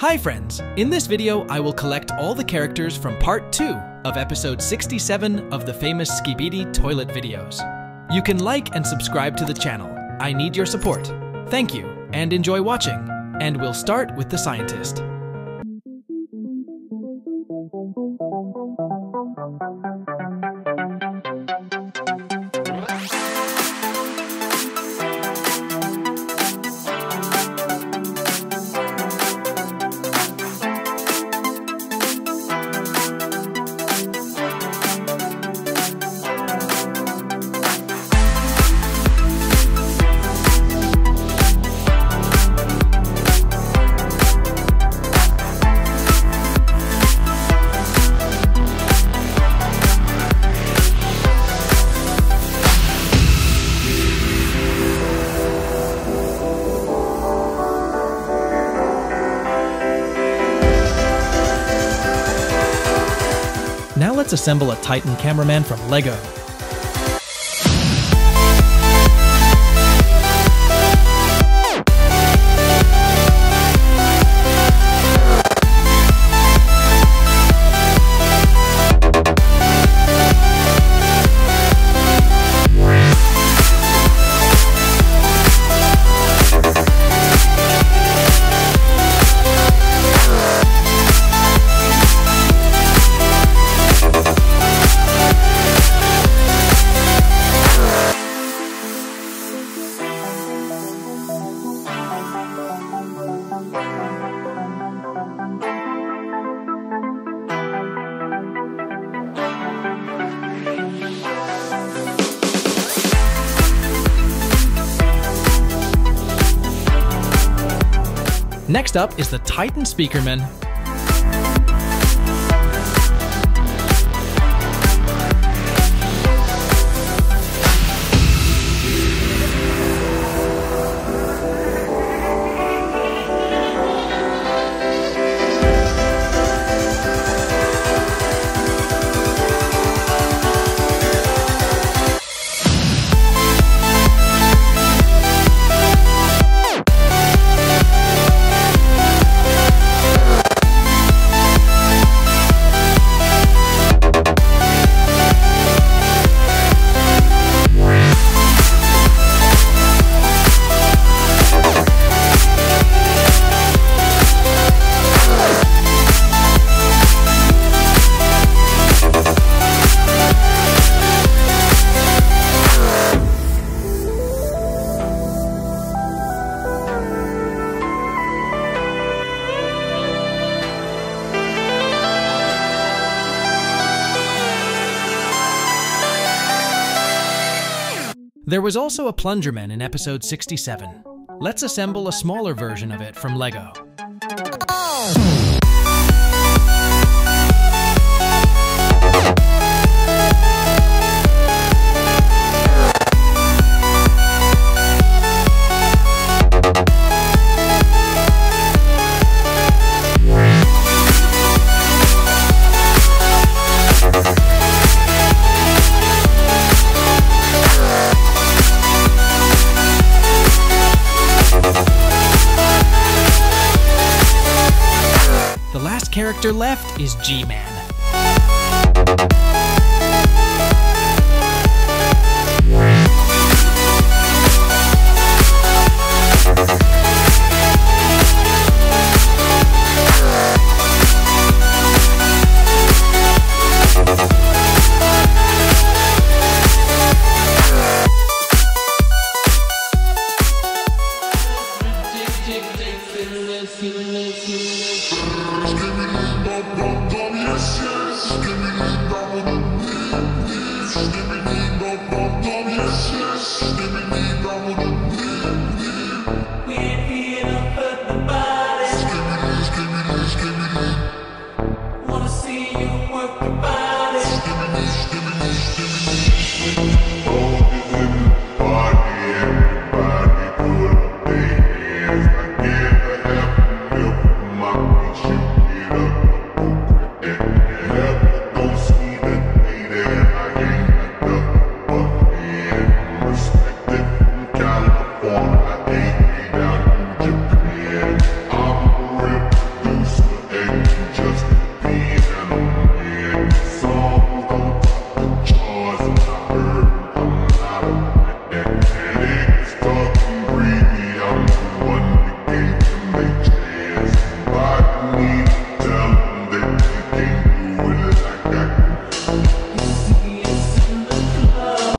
Hi friends! In this video, I will collect all the characters from part 2 of episode 67 of the famous Skibidi Toilet videos. You can like and subscribe to the channel. I need your support. Thank you, and enjoy watching. And we'll start with the scientist. Now let's assemble a Titan cameraman from Lego. Next up is the Titan Speakerman. There was also a Plungerman in episode 67. Let's assemble a smaller version of it from Lego. The last character left is G-Man. We're here to hurt the body.